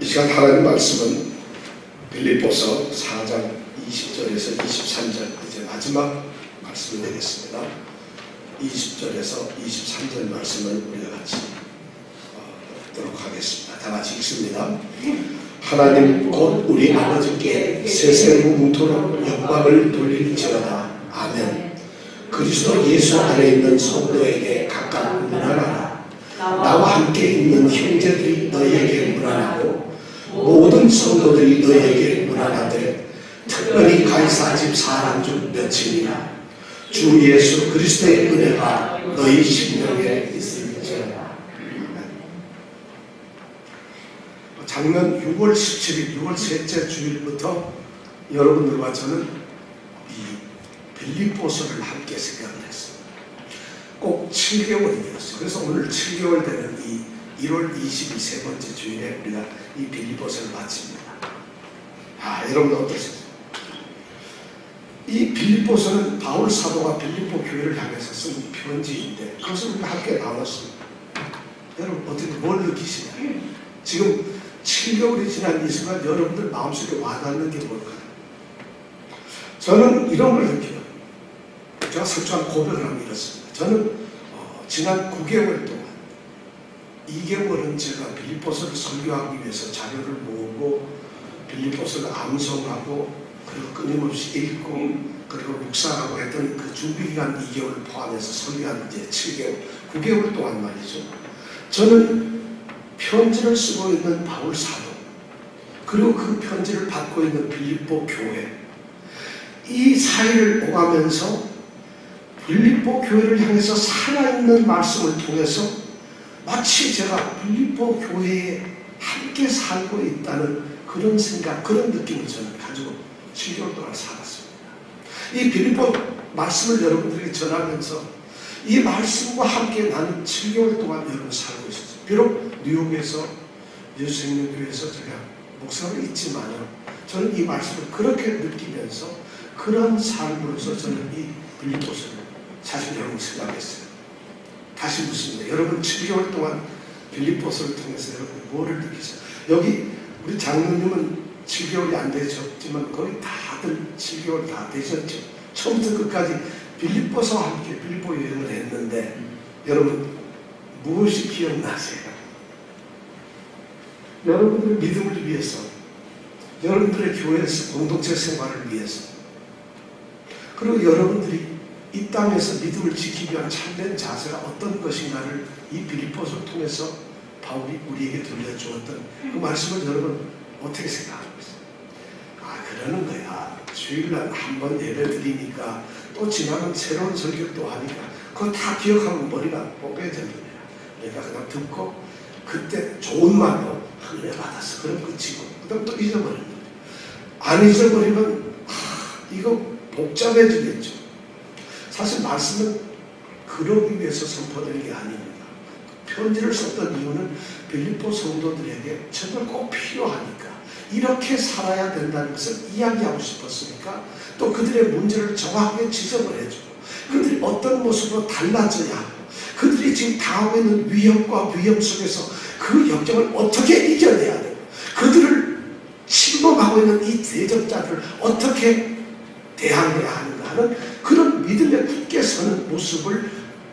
이 시간 하나님 말씀은 빌립보서 4장 20절에서 23절, 이제 마지막 말씀을 되겠습니다. 20절에서 23절 말씀을 우리가 같이 듣도록 하겠습니다. 다 같이 읽습니다. 하나님 곧 우리 아버지께 세세로 뭉토록 영광을 돌릴지어다. 아멘. 그리스도 예수 안에 있는 성도에게 각각 문안하라. 나와 함께 있는 형제들이 너희에게 문안하고 모든 성도들이 너희에게 문안하되 특별히 가이사 집 사람 중 몇이니라. 주 예수 그리스도의 은혜가 너희 심령에 있을지어다. 작년 6월 17일 6월 셋째 주일부터 여러분들과 저는 이 빌립보서를 함께 생각을 했습니다. 꼭 7개월이 되었어요. 그래서 오늘 7개월 되는 이 1월 20일 세 번째 주일에 우리가 이 빌립보서를 마칩니다. 여러분 어떠세요? 이 빌립보서는 바울 사도가 빌립보 교회를 향해서 쓴 편지인데 그것을 우리가 함께 나눴습니다. 여러분 어떻게 뭘 느끼시나요? 지금 7개월이 지난 이 순간 여러분들 마음속에 와닿는 게 뭘까요? 저는 이런 걸 느껴요. 제가 솔직한 고백을 하면 이렇습니다. 저는 지난 9개월 동안 2개월은 제가 빌립보서를 설교하기 위해서 자료를 모으고 빌립보서를 암송하고 그리고 끊임없이 읽고 그리고 묵상하고 했던 그 준비기간 2개월을 포함해서 설교한 이제 7개월, 9개월 동안 말이죠. 저는 편지를 쓰고 있는 바울 사도 그리고 그 편지를 받고 있는 빌립보 교회 이 사이를 오가면서 빌립보 교회를 향해서 살아있는 말씀을 통해서 마치 제가 빌립보 교회에 함께 살고 있다는 그런 생각, 그런 느낌을 저는 가지고 7개월 동안 살았습니다. 이 빌립보 말씀을 여러분들에게 전하면서 이 말씀과 함께 나는 7개월 동안 여러분 살고 있었어요. 비록 뉴욕에서 예수생명교회에서 제가 목사로 있지만요, 저는 이 말씀을 그렇게 느끼면서 그런 삶으로서 저는 이 빌립보서를 사실 여러분 생각했어요. 다시 묻습니다. 여러분 7개월 동안 빌립보서를 통해서 여러분 뭐를 느끼세요? 여기 우리 장로님은 7개월이 안 되셨지만 거의 다들 7개월 다 되셨죠. 처음부터 끝까지 빌립보서와 함께 빌립보 여행을 했는데 여러분 무엇이 기억나세요? 여러분들의 믿음을 위해서, 여러분들의 교회에서 공동체 생활을 위해서, 그리고 여러분들이 이 땅에서 믿음을 지키기 위한 참된 자세가 어떤 것인가를 이 빌립보서를 통해서 바울이 우리에게 들려주었던 그 말씀을 여러분 어떻게 생각하고 있어요? 그러는 거야. 주일날 한 번 예배 드리니까 또 지나면 새로운 설교를 또 하니까 그거 다 기억하면 머리가 뽀개져버려요. 그러니까 그냥 듣고 그때 좋은 말로 은혜 받았어. 그럼 끝이고 그 다음 또 잊어버리는 거예요. 안 잊어버리면 이거 복잡해지겠죠. 사실 말씀은 그러기 위해서 선포되는 게 아닙니다. 편지를 썼던 이유는 빌립보 성도들에게 정말 꼭 필요하니까 이렇게 살아야 된다는 것을 이야기하고 싶었으니까 또 그들의 문제를 정확하게 지적을 해주고 그들이 어떤 모습으로 달라져야 하고 그들이 지금 당하고 있는 위협과 위험 속에서 그 역경을 어떻게 이겨내야 되고 그들을 침범하고 있는 이 대적자들을 어떻게 대항해야 하는가 하는 그런 믿음에 굳게 서는 모습을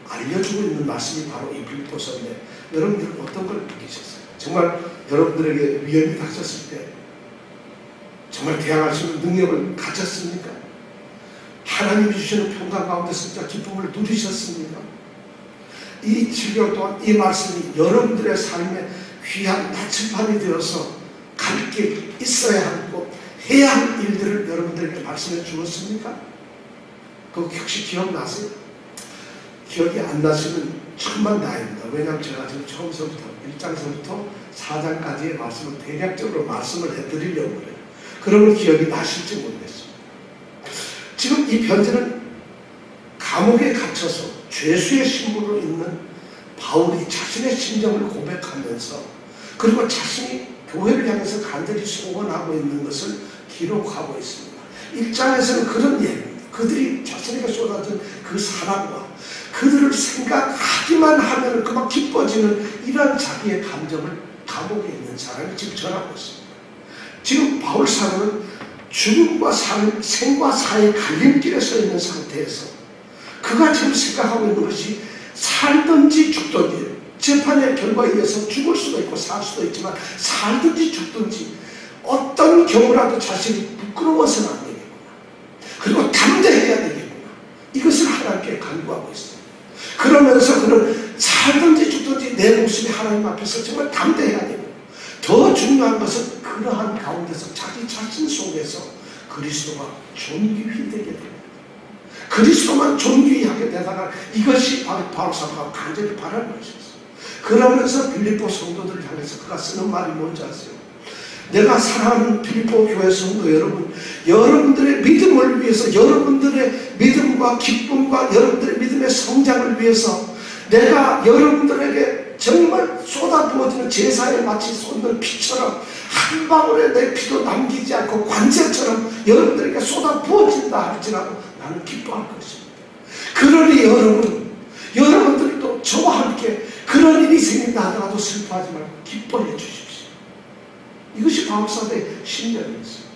알려주고 있는 말씀이 바로 이 빌립보서인데 여러분들은 어떤 걸 느끼셨어요? 정말 여러분들에게 위험이 닥쳤을 때 정말 대항할 수 있는 능력을 가졌습니까? 하나님이 주시는 평강 가운데 진짜 기쁨을 누리셨습니까? 이 7개월 동안 이 말씀이 여러분들의 삶에 귀한 나침반이 되어서 갈 길 있어야 할 곳, 해야 할 일들을 여러분들에게 말씀해 주었습니까? 그거 혹시 기억나세요? 기억이 안 나시면 천만 다행입니다. 왜냐하면 제가 지금 처음서부터 1장서부터 4장까지의 말씀을 대략적으로 말씀을 해드리려고 그래요. 그러면 기억이 나실지 모르겠어요. 지금 이 편지는 감옥에 갇혀서 죄수의 신분으로 있는 바울이 자신의 심정을 고백하면서 그리고 자신이 교회를 향해서 간절히 소원하고 있는 것을 기록하고 있습니다. 1장에서는 그런 얘기입니다. 그들이 자신에게 쏟아진 그 사랑과 그들을 생각하기만 하면 그만 기뻐지는 이러한 자기의 감정을 감옥에 있는 사람이 지금 전하고 있습니다. 지금 바울 사도는 죽음과 생과 사의 갈림길에 서 있는 상태에서 그가 지금 생각하고 있는 것이 살든지 죽든지, 재판의 결과에 의해서 죽을 수도 있고 살 수도 있지만 살든지 죽든지 어떤 경우라도 자신이 부끄러워서는 안 되겠구나. 그리고 담대해야 되겠구나. 이것을 하나님께 간구하고 있습니다. 그러면서 그는 살든지 죽든지 내 모습이 하나님 앞에서 정말 담대해야 되고, 더 중요한 것은 그러한 가운데서 자기 자신 속에서 그리스도가 존귀히 되게 됩니다. 그리스도만 존귀히 하게 되다가 이것이 바울 사도가 간절히 바라는 것이었어요. 그러면서 빌립보 성도들을 향해서 그가 쓰는 말이 뭔지 아세요? 내가 사랑하는 빌립보 교회 성도 여러분, 여러분들의 믿음을 위해서, 여러분들의 믿음과 기쁨과 여러분들의 믿음의 성장을 위해서 내가 여러분들에게 정말 쏟아부어지는 제사에 마치 쏟는 피처럼 한 방울의 내 피도 남기지 않고 관제처럼 여러분들에게 쏟아부어진다 할지라도 나는 기뻐할 것입니다. 그러니 여러분들이 또 저와 함께 그런 일이 생긴다 하더라도 슬퍼하지 말고 기뻐해 주십시오. 이것이 바울 사도의 신념이었어요.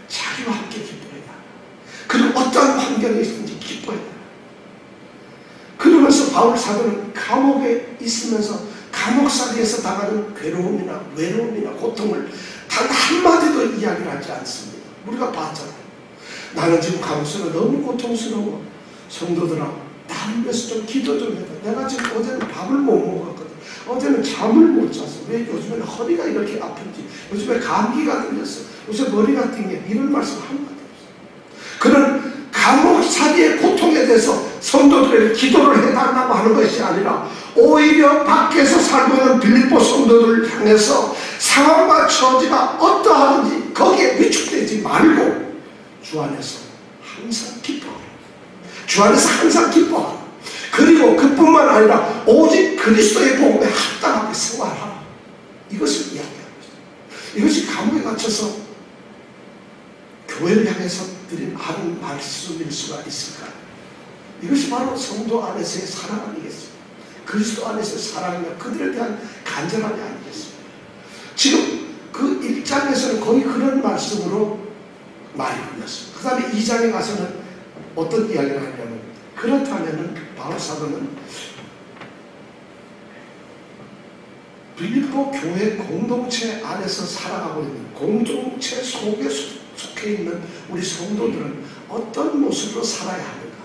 자기와 함께 기뻐해야 한다. 그리고 어떠한 환경에 있든지 기뻐해야 한다. 그러면서 바울 사도는 감옥에 있으면서 감옥살이에서 당하는 괴로움이나 외로움이나 고통을 단 한마디도 이야기를 하지 않습니다. 우리가 봤잖아요. 나는 지금 감옥살이 너무 고통스러워. 성도들아, 나를 위해서 좀 기도 좀 해봐. 내가 지금 어제는 밥을 못 먹었거든. 어제는 잠을 못 잤어. 왜 요즘에는 허리가 이렇게 아픈지, 요즘에 감기가 들렸어, 요새 머리가 띵해. 이런 말씀 한마디 없어요. 그런 감옥살이의 고통에 대해서 성도들에게 기도를 해달라고 하는 것이 아니라 오히려 밖에서 살고 있는 빌립보 성도들을 향해서 상황과 처지가 어떠하든지 거기에 위축되지 말고 주 안에서 항상 기뻐하라. 주 안에서 항상 기뻐하라. 그리고 그뿐만 아니라 오직 그리스도의 복음에 합당하게 생활하라. 이것을 이야기하고 있습니다. 이것이 감옥에 갇혀서 교회를 향해서 드린 하는 말씀일 수가 있을까요? 이것이 바로 성도 안에서의 사랑 아니겠습니까? 그리스도 안에서의 사랑이나 그들에 대한 간절함이 아니겠습니까? 지금 그 1장에서는 거의 그런 말씀으로 말이 흘렀습니다. 그 다음에 2장에 가서는 어떤 이야기를 하냐면, 그렇다면 바울 사도는 빌립보 교회 공동체 안에서 살아가고 있는, 공동체 속에 속해 있는 우리 성도들은 어떤 모습으로 살아야 하는가?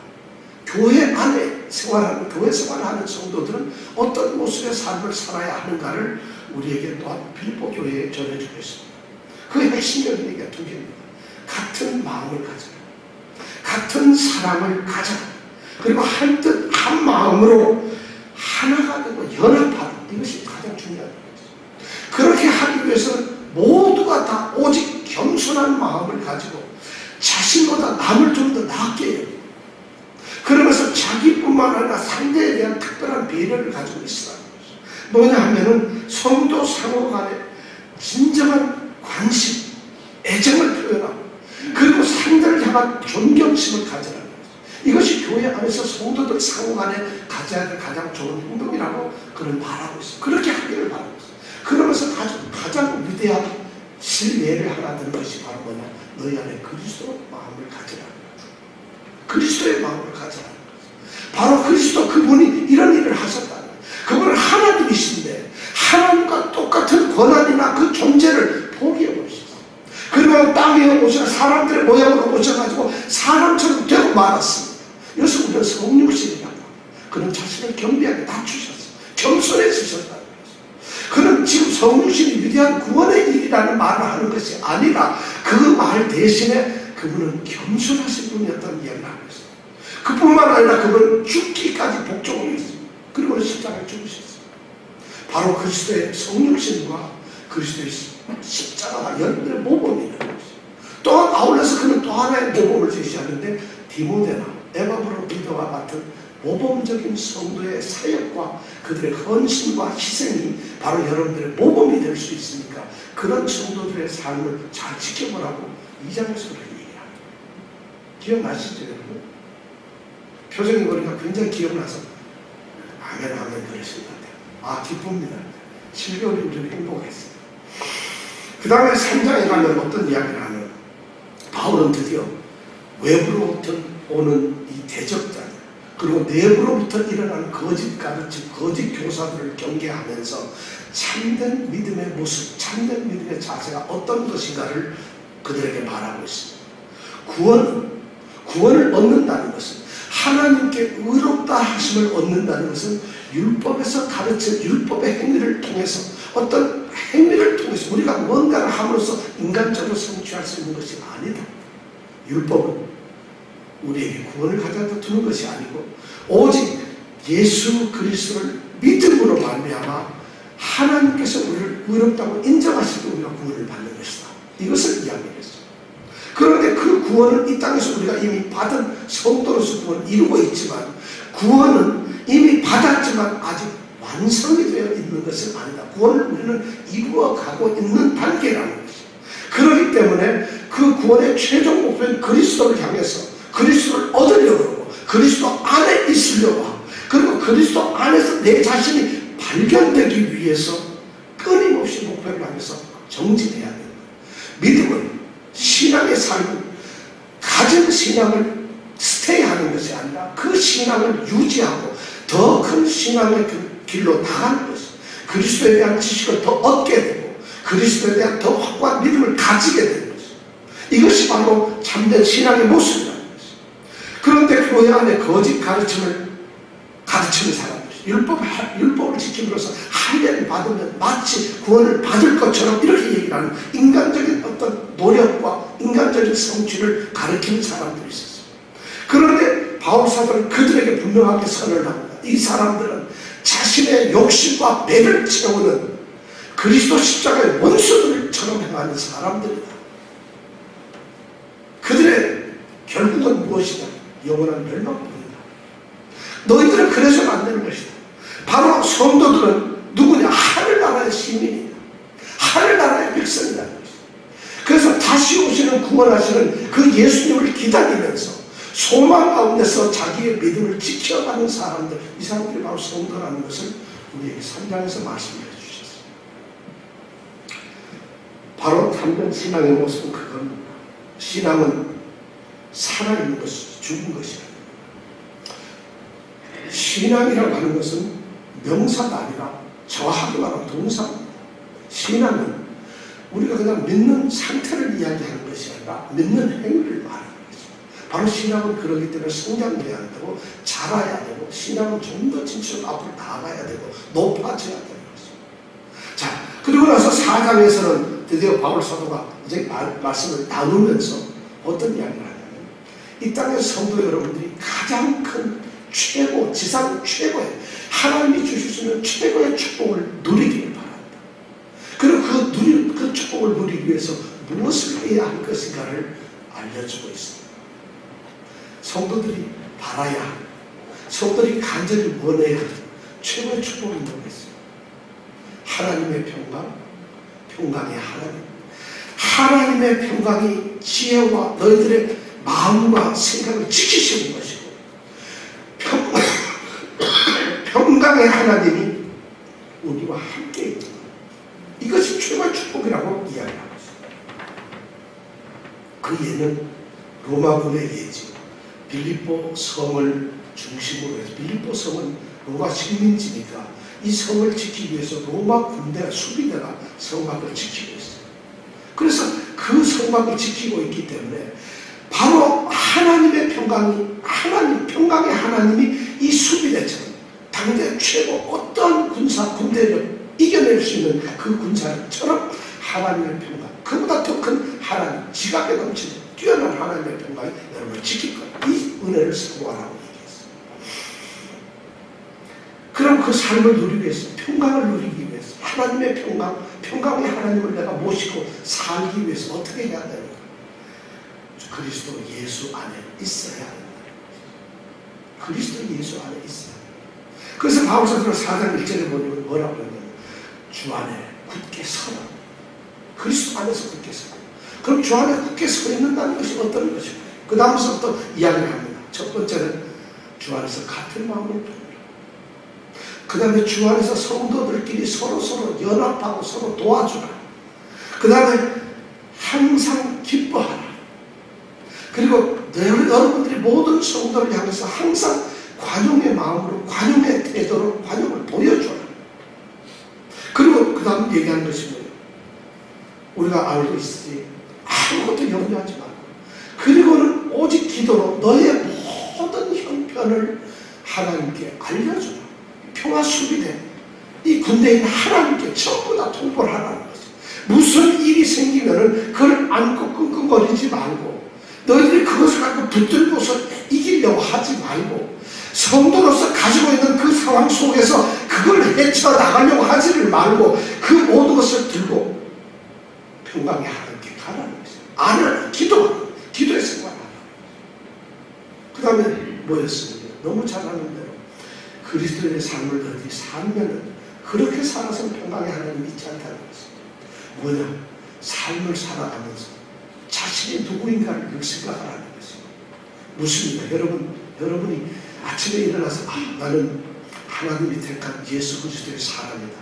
교회 안에 생활하는, 교회 생활하는 성도들은 어떤 모습의 삶을 살아야 하는가를 우리에게 또한 빌립보 교회에 전해주고 있습니다. 그 핵심적인 얘기가 두 개입니다. 같은 마음을 가져라. 같은 사랑을 가져라. 그리고 한 뜻, 한 마음으로 하나가 되고 연합하는, 이것이 가장 중요한 것이죠. 그렇게 하기 위해서는 모두가 다 오직 겸손한 마음을 가지고 자신보다 남을 좀 더 낫게 여기고, 그러면서 자기뿐만 아니라 상대에 대한 특별한 배려를 가지고 있으라는 것이죠. 뭐냐 하면은 성도 상호 간에 진정한 관심, 애정을 표현하고, 그리고 상대를 향한 존경심을 가져라는 거죠. 이것이 교회 안에서 성도들 상호 간에 가져야 될 가장 좋은 행동이라고 그는 말하고 있어요. 그렇게 하기를 바라고 있어요. 그러면서 가장 위대한 신뢰를 하나 드는 것이 바로 뭐냐? 너희 안에 그리스도 마음을 가져라는 거죠. 그리스도의 마음을 가져라는 거죠. 바로 그리스도, 그분이 이런 일을 하셨다는 거예요. 그분은 하나님이신데 하나님과 똑같은 권한이나 그 존재를 포기해 버리셨어요. 그리고 땅에 오셔 사람들의 모양으로 오셔가지고 사람처럼 되고 말았습니다. 이것을 우리가 성육신이라고 합니다. 그는 자신을 겸비하게 낮추셨어요. 겸손해지셨다는 거죠. 그는 지금 성육신이 위대한 구원의 일이라는 말을 하는 것이 아니라 그 말 대신에 그분은 겸손하신 분이었다는 이야기를 하고 있어요. 그뿐만 아니라 그분은 죽기까지 복종을 했습니다. 그리고 십자가에 죽으셨어요. 바로 그리스도의 성육신과 그리스도의 십자가가 여러분들의 모범이라는 것이죠. 또한 아울러서 그는 또 하나의 모범을 제시하는데, 디모데나 에바브로 리더와 같은 모범적인 성도의 사역과 그들의 헌신과 희생이 바로 여러분들의 모범이 될 수 있으니까 그런 성도들의 삶을 잘 지켜보라고 2장에서 그렇게 얘기합니다. 기억나시죠 여러분? 표정이 보니까 굉장히 기억나서 아멘 그러신 것 같아요. 기쁩니다. 7개월이 우리는 행복했어요. 그 다음에 3장에 가면 어떤 이야기를 하면 바울은 드디어 외부로부터 오는 이 대적자들 그리고 내부로부터 일어나는 거짓 가르침, 거짓 교사들을 경계하면서 참된 믿음의 모습, 참된 믿음의 자세가 어떤 것인가를 그들에게 말하고 있습니다. 구원을 얻는다는 것은 하나님께 의롭다 하심을 얻는다는 것은 율법에서 가르친 율법의 행위를 통해서 어떤 행위를 통해서 우리가 뭔가를 함으로써 인간적으로 성취할 수 있는 것이 아니다. 율법은 우리에게 구원을 가져다 두는 것이 아니고 오직 예수 그리스도를 믿음으로 말미암아 하나님께서 우리를 의롭다고 인정하시고 우리가 구원을 받는 것이다. 이것을 이야기했어요. 그런데 그 구원은 이 땅에서 우리가 이미 받은 성도로서 구원을 이루고 있지만 구원은 이미 받았지만 아직 완성이 되어 있는 것은 아니다. 구원을 우리는 이루어가고 있는 단계라는 것이죠. 그렇기 때문에 그 구원의 최종 목표는 그리스도를 향해서 그리스도를 얻으려고 하고 그리스도 안에 있으려고 하고 그리고 그리스도 안에서 내 자신이 발견되기 위해서 끊임없이 목표를 향해서 정진해야 된다. 믿음은 신앙의 삶은 가진 신앙을 스테이하는 것이 아니라 그 신앙을 유지하고 더 큰 신앙의 길로 나가는 것이죠. 그리스도에 대한 지식을 더 얻게 되고 그리스도에 대한 더 확고한 믿음을 가지게 되는 것이죠. 이것이 바로 참된 신앙의 모습이라는 것이죠. 그런데 교회 안에 거짓 가르침을 가르치는 사람들, 율법을 지킴으로써 할례를 받으면 마치 구원을 받을 것처럼 이렇게 얘기를 하는 인간적인 어떤 노력과 인간적인 성취를 가르치는 사람들이 있었어요. 그런데 바울 사도는 그들에게 분명하게 선을 합니다. 이 사람들은 자신의 욕심과 배를 채우는 그리스도 십자가의 원수들처럼 행하는 사람들이다. 그들의 결국은 무엇이냐? 영원한 멸망뿐이다. 너희들은 그래서는 안 되는 것이다. 바로 성도들은 누구냐? 하늘나라의 시민이다. 하늘나라의 백성이라는 것이다. 그래서 다시 오시는 구원하시는 그 예수님을 기다리면서 소망 가운데서 자기의 믿음을 지켜가는 사람들, 이 사람들이 바로 성도라는 것을 우리에게 3장에서 말씀해 주셨어요. 바로 참된 신앙의 모습은 그건 신앙은 살아있는 것이지 죽은 것이 아닙니다. 신앙이라고 하는 것은 명사가 아니라 정확하게 말하면 동사입니다. 신앙은 우리가 그냥 믿는 상태를 이야기하는 것이 아니라 믿는 행위를 말하는 것입니다. 바로 신앙은 그러기 때문에 성장해야 되고 자라야 되고 신앙은 좀 더 진실로 앞으로 나아가야 되고 높아져야 되는 것입니다. 자, 그리고 나서 4장에서는 드디어 바울 사도가 이제 말씀을 나누면서 어떤 이야기를 하냐면 이 땅의 성도 여러분들이 가장 큰 최고, 지상 최고의 하나님이 주실 수 있는 최고의 축복을 누리기를 바랍니다. 그리고 그 축복을 누리기 위해서 무엇을 해야 할 것인가를 알려주고 있습니다. 성도들이 바라야 하고 성도들이 간절히 원해야 하는 최고의 축복은 뭐겠어요? 하나님의 평강, 평강의 하나님. 하나님의 평강이 지혜와 너희들의 마음과 생각을 지키시는 것이고 평강의 하나님이 우리와 함께 있다. 이것이 최고의 축복이라고 이야기하고 있습니다. 그 예는 로마군의 예지. 빌립보 성을 중심으로 해서 빌립보 성은 로마 식민지니까 이 성을 지키기 위해서 로마 군대 수비대가 성막을 지키고 있어요. 그래서 그 성막을 지키고 있기 때문에 바로 하나님의 평강의 하나님이 이 수비대처럼 당대 최고 어떤 군대를 이겨낼 수 있는 그 군사처럼 하나님의 평강, 그보다 더 큰 하나님, 지각에 넘치는 뛰어난 하나님의 평강이 여러분을 지킬 거예요. 이 은혜를 사모하라고 얘기했어요. 그럼 그 삶을 누리기 위해서, 평강을 누리기 위해서 하나님의 평강의 하나님을 내가 모시고 살기 위해서 어떻게 해야 되는가? 그리스도 예수 안에 있어야 한다. 그리스도 예수 안에 있어야 한다. 그래서 바울사도가 4장 1절에 보면 뭐라고 하냐면 주 안에 굳게 서라. 그리스도 안에서 굳게 서라. 그럼 주 안에 굳게 서 있는다는 것이 어떤 것일까요? 그 다음부터 이야기를 합니다. 첫 번째는 주 안에서 같은 마음을 품으라. 그 다음에 주 안에서 성도들끼리 서로 연합하고 서로 도와주라. 그 다음에 항상 기뻐하라. 그리고 여러분들이 모든 성도를 향해서 항상 관용의 마음으로, 관용의 태도로 관용을 보여줘라. 그리고 그 다음 얘기하는 것이 뭐예요? 우리가 알고 있으니 아무것도 염려하지 말고, 그리고는 오직 기도로 너의 모든 형편을 하나님께 알려주라. 평화 수비대 이 군대인 하나님께 전부 다 통보를 하라는 거죠. 무슨 일이 생기면은 그걸 안고 끙끙거리지 말고, 너희들이 그것을 갖고 붙들고서 이기려고 하지 말고, 성도로서 가지고 있는 그 상황 속에서 그걸 헤쳐나가려고 하지를 말고, 그 모든 것을 들고 평강의 하나님께 가라는 거죠. 안을 기도하라. 기도의 생활하라. 그 다음에 뭐였습니까? 너무 잘 아는 대로 그리스도의 삶을 너희들이 살면은 그렇게 살아서는 평강의 하나님이 있지 않다는 것입니다. 뭐냐? 삶을 살아가면서 자신이 누구인가를 늘 생각하라는 것입니다. 무엇입니까? 여러분이 아침에 일어나서 나는 하나님이 택한 예수 그리스도의 사람이다.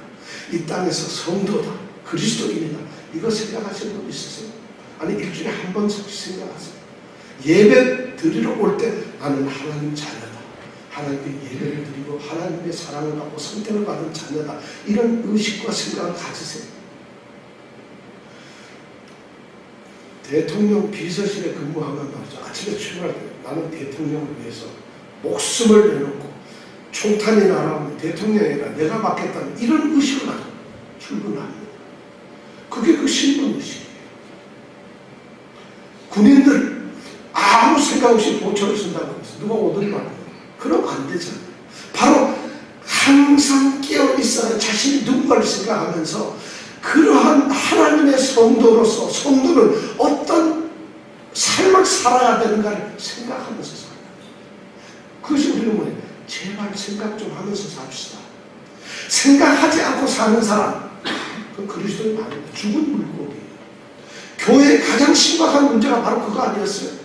이 땅에서 성도다. 그리스도인이다. 이거 생각하시는 분 있으세요? 아니 일주일에 한 번씩 생각하세요. 예배 드리러 올 때 나는 하나님 자녀다. 하나님께 예배를 드리고 하나님의 사랑을 받고 선택을 받은 자녀다. 이런 의식과 생각을 가지세요. 대통령 비서실에 근무하면 말이죠. 아침에 출근할 때 나는 대통령을 위해서 목숨을 내놓고 총탄이 날아오면 대통령이라 내가 받겠다는 이런 의식을 가지고 출근합니다. 그게 그 신분 의식이에요. 군인들 아무 생각 없이 보초를 쓴다고 해서 누가 오더니 말이에요. 그러면 안 되잖아요. 바로 항상 깨어있어야 자신이 누군가를 생각하면서 그러한 하나님의 성도로서 성도는 어떤 삶을 살아야 되는가를 생각하면서 살아요. 그것이 우리는 뭐예요? 제발 생각 좀 하면서 삽시다. 생각하지 않고 사는 사람, 그 그리스도인 아닙니다. 죽은 물고기예요. 교회의 가장 심각한 문제가 바로 그거 아니었어요?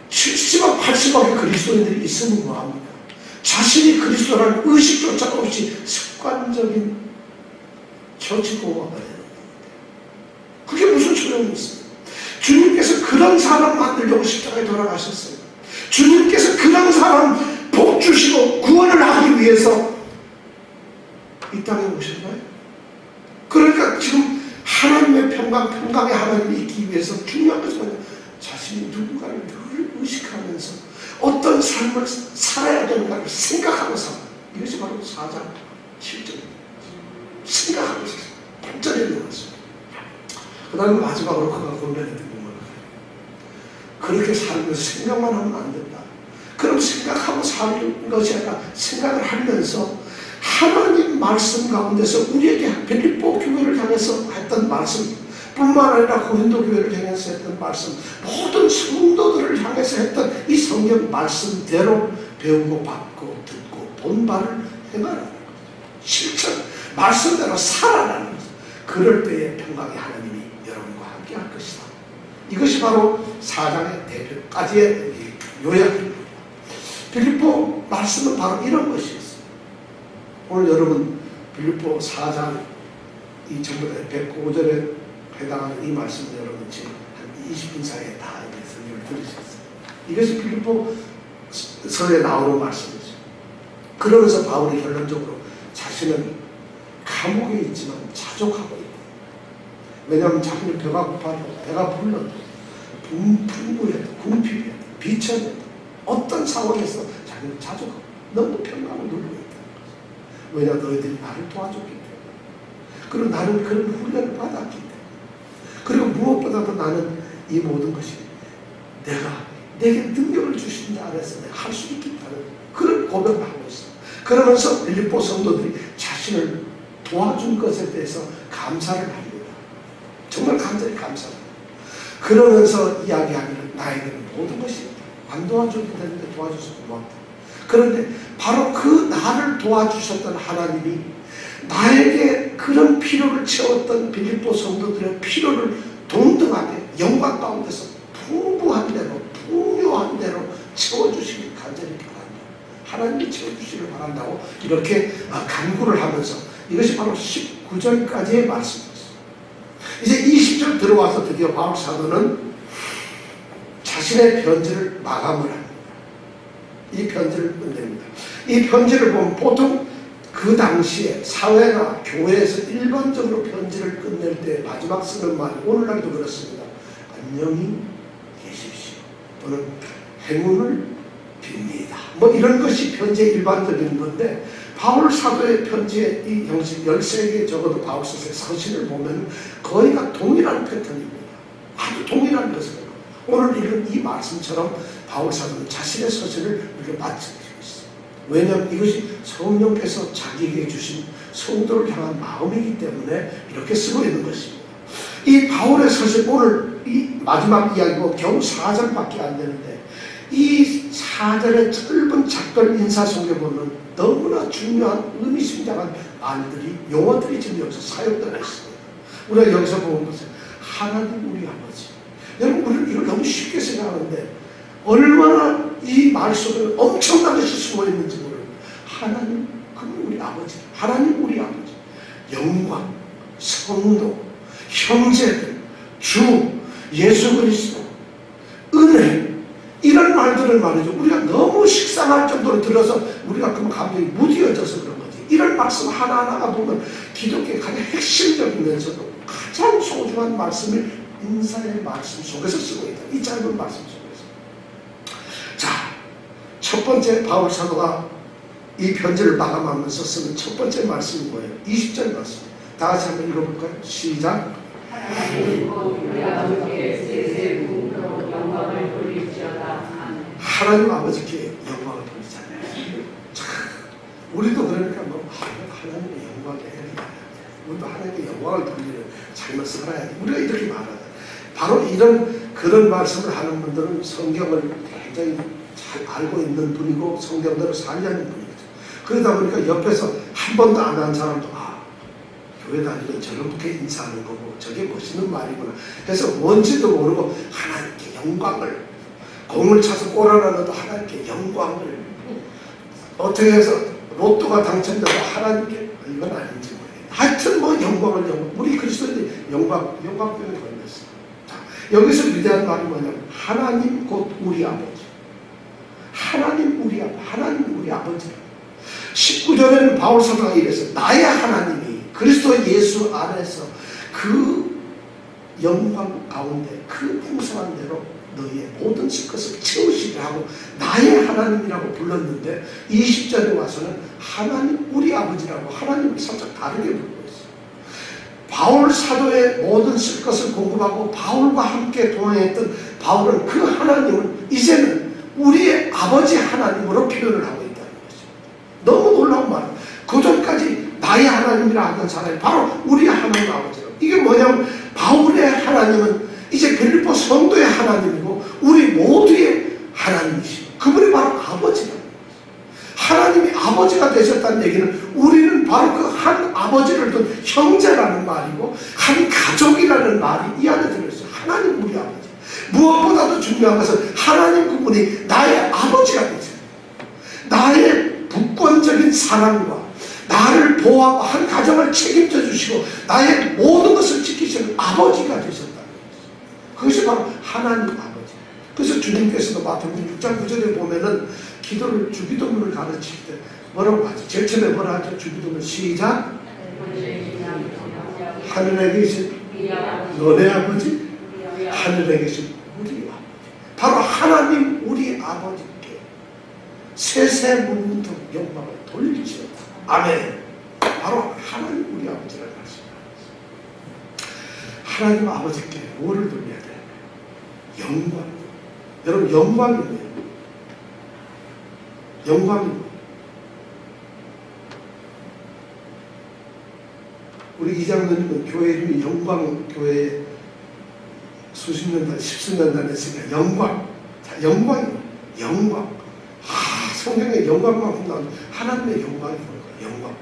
70억, 80억의 그리스도인들이 있으면 뭐합니까? 자신이 그리스도라는 의식조차 없이 습관적인 처치고가 되는 겁니다. 그게 무슨 소용이 있어요? 주님께서 그런 사람 만들려고 십자가에 돌아가셨어요. 주님께서 그런 사람 복 주시고 구원을 하기 위해서 이 땅에 오셨나요? 그러니까 지금 하나님의 평강의 하나님이 있기 위해서 중요한 것은 뭐냐? 자신이 누군가를 늘 의식하면서 어떤 삶을 살아야 되는가를 생각하고 살아. 이것이 바로 4장 7절입니다. 생각하면서 반절에 넣었어요. 그 다음에 마지막으로 그가 권면했던 게 뭘까요? 그렇게 살면서 생각만 하면 안 된다. 그럼 생각하고 사는 것이 아니라 생각을 하면서 하나님 말씀 가운데서 우리에게 빌립보 교회를 향해서 했던 말씀 뿐만 아니라 고린도 교회를 향해서 했던 말씀, 모든 성도들을 향해서 했던 이 성경 말씀대로 배우고 받고 듣고 본 바를 행하라는 거죠. 실천, 말씀대로 살아라는 거죠. 그럴 때에 평강의 하나님이 여러분과 함께 할 것이다. 이것이 바로 4장의 대표까지의 요약입니다. 빌립보 말씀은 바로 이런 것이었어요. 오늘 여러분 빌립보 4장 이 전부 다 105절에 해당하는 이 말씀을 여러분 지금 한 20분 사이에 다 설명을 들으셨어요. 이것이 빌립보 서에 나오는 말씀이죠. 그러면서 바울이 결론적으로 자신은 감옥에 있지만 자족하고 있다. 왜냐하면 자기는 배가 고파도 배가 불러도 풍부해도 궁핍해도 비천해도 어떤 상황에서 자기는 자족하고 너무 평강을 누리고 있다는 거죠. 왜냐 너희들이 나를 도와줬기 때문에. 그리고 나는 그런 훈련을 받았기 때문에. 그리고 무엇보다도 나는 이 모든 것이 내게 능력을 주신 자 안에서 내가 할 수 있겠다는 그런 고백을 하고 있어. 그러면서 빌립보 성도들이 자신을 도와준 것에 대해서 감사를 합니다. 정말 간절히 감사합니다. 그러면서 이야기하기를 나에게는 모든 것이 안 도와줘도 되는데 도와줘서 고맙다. 그런데 바로 그 나를 도와주셨던 하나님이 나에게 그런 필요를 채웠던 빌립보 성도들의 필요를 동등하게 영광 가운데서 풍부한 대로 풍요한 대로 채워주시길 간절히 바랍니다. 하나님이 채워주시길 바란다고 이렇게 간구를 하면서 이것이 바로 19절까지의 말씀이었어요. 이제 20절 들어와서 드디어 바울 사도는 자신의 편지를 마감을 합니다. 이 편지를 끝냅니다. 이 편지를 보면 보통 그 당시에 사회나 교회에서 일반적으로 편지를 끝낼 때 마지막 쓰는 말이 오늘날도 그렇습니다. 안녕히 계십시오. 또는 행운을 빕니다. 뭐 이런 것이 편지의 일반적인 건데 바울 사도의 편지의 이 형식 13개 적어도 바울 사도의 서신을 보면 거의 다 동일한 패턴입니다. 아주 동일한 것을 오늘 읽은 이 말씀처럼 바울 사도는 자신의 서신을 이렇게 마치고 있어요. 왜냐하면 이것이 성령께서 자기에게 주신 성도를 향한 마음이기 때문에 이렇게 쓰고 있는 것입니다. 이 바울의 서신 오늘 이 마지막 이야기고 겨우 4절밖에 안 되는데 이 4절의 짧은 작별 인사송에 보면 너무나 중요한 의미심장한 말들이 용어들이 지금 여기서 사용되고 있습니다. 우리가 여기서 보는 것은 하나님 우리 아버지. 여러분 우리는 이걸 너무 쉽게 생각하는데 얼마나 이 말 속에 엄청난 것이 숨어 있는지 모르는 하나님 그분 우리 아버지, 하나님 우리 아버지, 영광, 성도, 형제들, 주, 예수 그리스도, 은혜 이런 말들을 말이죠. 우리가 너무 식상할 정도로 들어서 우리가 그 감정이 무뎌져서 그런 거지. 이런 말씀 하나하나가 보면 기독교의 가장 핵심적이면서도 가장 소중한 말씀을 인사의 말씀 속에서 쓰고 있다. 이 짧은 말씀 속에서. 자, 첫 번째 바울 사도가 이 편지를 마감하면서 쓰는 첫 번째 말씀이 뭐예요? 20절 말씀. 다 같이 한번 읽어볼까요? 시작. 하나님 아버지께 영광을 돌리잖아요. 우리도 그러니까 뭐 하나님의 영광에 우리도 하나님의 영광을 돌리는 삶을 살아야 돼. 우리가 이렇게 말하잖아요. 바로 이런 그런 말씀을 하는 분들은 성경을 굉장히 잘 알고 있는 분이고 성경대로 살려는 분이죠. 그러다 보니까 옆에서 한 번도 안 한 사람도 교회 다니면 저렇게 인사하는 거고 저게 멋있는 말이구나 해서 뭔지도 모르고 하나님께 영광을 공을 차서 골 하나 넣어도 하나님께 영광을 어떻게 해서 로또가 당첨돼도 하나님께 이건 아닌지 모르겠네. 하여튼 뭐 영광을 우리 그리스도인이 영광 때문에 걸렸어. 자, 여기서 위대한 말이 뭐냐면 하나님 곧 우리 아버지. 하나님 우리 아버지. 하나님 우리 아버지. 19절에는 바울 사도가 이랬어요. 나의 하나님이 그리스도 예수 안에서 그 영광 가운데 그 풍성한 대로 너희의 모든 것을 채우시리라 하고 나의 하나님이라고 불렀는데 20절에 와서는 하나님 우리 아버지라고 하나님을 살짝 다르게 부르고 있어요. 바울 사도의 모든 쓸 것을 공급하고 바울과 함께 동행했던 바울은 그 하나님을 이제는 우리의 아버지 하나님으로 표현을 하고 있다는 거죠. 너무 놀라운 말이에요. 그전까지 나의 하나님이라 하던 사람이 바로 우리의 하나님 아버지라고. 이게 뭐냐면 바울의 하나님은 이제 빌립보 성도의 하나님이고 우리 모두의 하나님이시고 그분이 바로 아버지라는 거예요. 하나님이 아버지가 되셨다는 얘기는 우리는 바로 그 한 아버지를 둔 형제라는 말이고 한 가족이라는 말이 이 안에 들어있어요. 하나님 우리 아버지. 무엇보다도 중요한 것은 하나님 그분이 나의 아버지가 되세요. 나의 부권적인 사랑과 나를 보호하고 한 가정을 책임져 주시고 나의 모든 것을 지키시는 아버지가 되셨다는 것이죠. 그것이 바로 하나님 아버지. 그래서 주님께서도 마태복음 6장 9절에 보면은 기도를 주기도문을 가르칠 때 뭐라고 하죠? 제일 처음에 뭐라 하죠? 주기도문 시작. 하늘에 계신 너네 아버지, 하늘에 계신 우리 아버지. 바로 하나님 우리 아버지께 세세 문문토록 영광을 돌리시오. 아멘. 바로 하나님 우리 아버지라는 말씀입니다. 하나님 아버지께 뭐를 돌려야 돼요? 영광. 여러분 영광이 뭐예요? 영광이 뭐예요? 우리 이장로님은 교회 이름이 영광교회 수십 년 단, 십수년 단 했으니까 영광. 자, 영광이 뭐예요? 영광. 성경에 영광만큼 나오는 하나님의 영광이 뭐예요? 영광.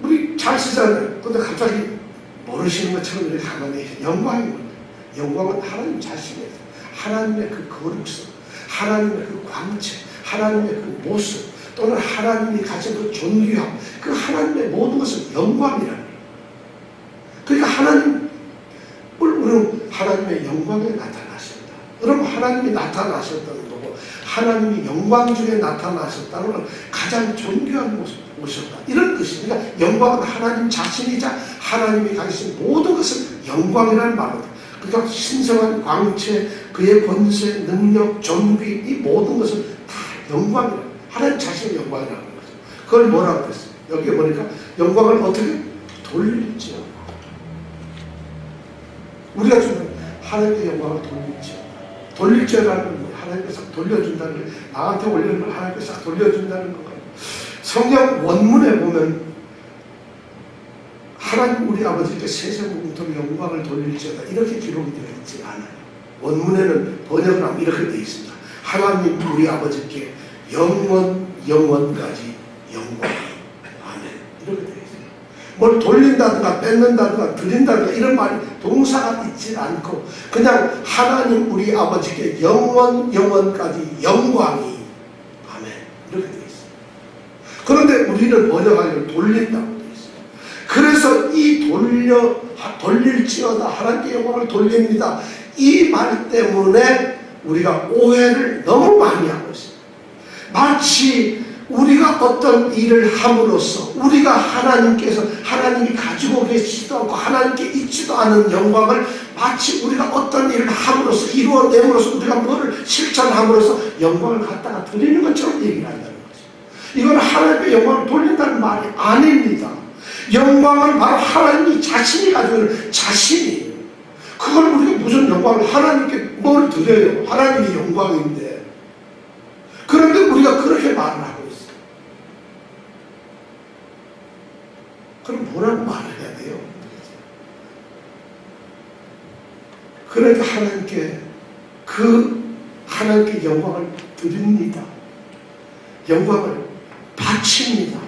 우리 잘 쓰잖아요. 근데 갑자기 모르시는 것처럼 이렇게 가만히 계세요. 영광이 뭐예요? 영광은 하나님 자신이에요. 하나님의 그 거룩성, 하나님의 그 광채, 하나님의 그 모습, 또는 하나님이 가진 그 존귀함, 그 하나님의 모든 것은 영광이라는 거예요. 그러니까 우리는 하나님의 영광에 나타나셨다. 여러분, 하나님이 나타나셨다는 거고 하나님이 영광 중에 나타나셨다는 건 가장 존귀한 모습이다, 이런 뜻입니다. 영광은 하나님 자신이자 하나님이 가지신 모든 것을 영광이라는 말입니다. 그러니까 신성한 광채, 그의 권세, 능력, 존귀, 이 모든 것은 다 영광이라, 하나님 자신의 영광이라는 거죠. 그걸 뭐라고 그랬어요? 여기 보니까 영광을 어떻게 돌릴지어다. 우리가 주는 하나님의 영광을 돌릴지어라는 건 하나님께서 돌려준다는 게, 나한테 올리는 걸 하나님께서 돌려준다는 건가요? 성경 원문에 보면 하나님 우리 아버지께 세세무궁토록 영광을 돌릴지어다 이렇게 기록이 되어 있지 않아요. 원문에는 번역을 하면 이렇게 되어 있습니다. 하나님 우리 아버지께 영원까지 영광, 아멘, 이렇게 되어 있어요. 뭘 돌린다든가 뺏는다든가 드린다든가 이런 말이 동사가 있지 않고 그냥 하나님 우리 아버지께 영원까지 영광이, 아멘, 이렇게 되어 있어요. 그런데 우리는 번역하기를 돌린다고 되어 있어요. 그래서 이 돌릴지어다, 하나님께 영광을 돌립니다, 이 말 때문에 우리가 오해를 너무 많이 하고 있어요. 마치 우리가 어떤 일을 함으로써 우리가 하나님이 가지고 계시지도 않고 하나님께 있지도 않은 영광을 마치 우리가 어떤 일을 함으로써 이루어냄으로써 우리가 뭐를 실천함으로써 영광을 갖다가 드리는 것처럼 얘기를 한다는 거죠. 이건 하나님께 영광을 돌린다는 말이 아닙니다. 영광은 바로 하나님이 자신이 가지고 있는 자신이에요. 그걸 우리가 무슨 영광을, 하나님께 뭘 드려요? 하나님이 영광인데. 그런데 우리가 그렇게 말을 하고 있어요. 그럼 뭐라고 말을 해야 돼요? 그러니까 하나님께 영광을 드립니다. 영광을 바칩니다.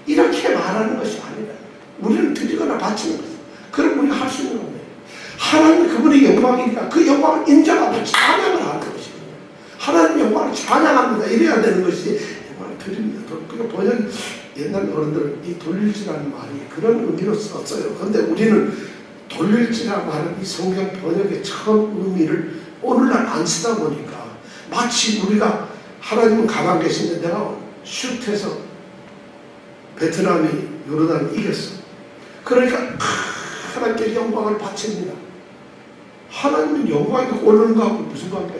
이렇게 말하는 것이 아니라 우리는 드리거나 바치는 것이죠. 그럼 우리가 할 수 있는 거예요. 하나님 그분의 영광이니까 그 영광을 인정하고 찬양을 하는 것이거든요. 하나님 영광을 찬양합니다, 이래야 되는 것이 영광을 드립니다. 그러니까 번역 옛날 어른들은 이 돌릴지라는 말이 그런 의미로 썼어요. 그런데 우리는 돌릴지라고 하는 이 성경 번역의 처음 의미를 오늘날 안 쓰다 보니까 마치 우리가 하나님은 가만 계신데 내가 슛해서 베트남이 요르단을 이겼어. 그러니까 하나님께 영광을 바칩니다. 하나님은 영광이 오르는 거하고 무슨 관계야?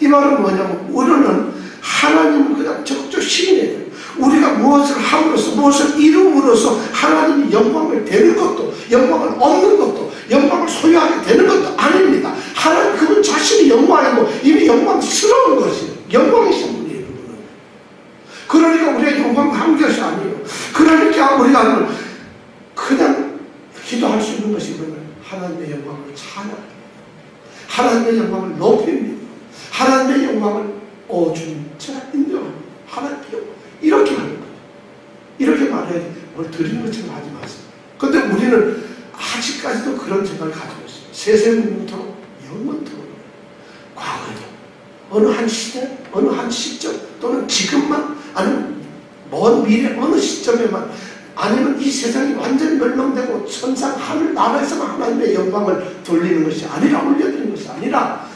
이 말은 뭐냐면 우리는 하나님은 그냥 적극적 시인해요. 우리가 무엇을 함으로써 무엇을 이룸으로써 하나님이 영광을 되는 것도 영광을 얻는 것도 영광을 소유하게 되는 것도 아닙니다. 하나님 그분 자신이 영광이고 이미 영광스러운 것이에요. 영광이신 분이에요. 그분은. 그러니까 우리가 영광을 한 것이 아니에요. 그러니까 우리가 그냥 기도할 수 있는 것이 그러면 하나님의 영광을 찬양합니다. 하나님의 영광을 높입니다. 하나님의 영광을 제가 인정합니다. 하나님의 영광, 이렇게 하는 거예요. 이렇게 말해야지 뭘 드리는 것처럼 하지 마세요. 그런데 우리는 아직까지도 그런 생각을 가지고 있어요. 세세무궁토록 영원토록, 과거에도 어느 한 시대, 어느 한 시점 또는 지금만, 아니면 먼 미래 어느 시점에만, 아니면 이 세상이 완전히 멸망되고 천상 하늘 나라에서만 하나님의 영광을 돌리는 것이 아니라, 올려드리는 것이 아니라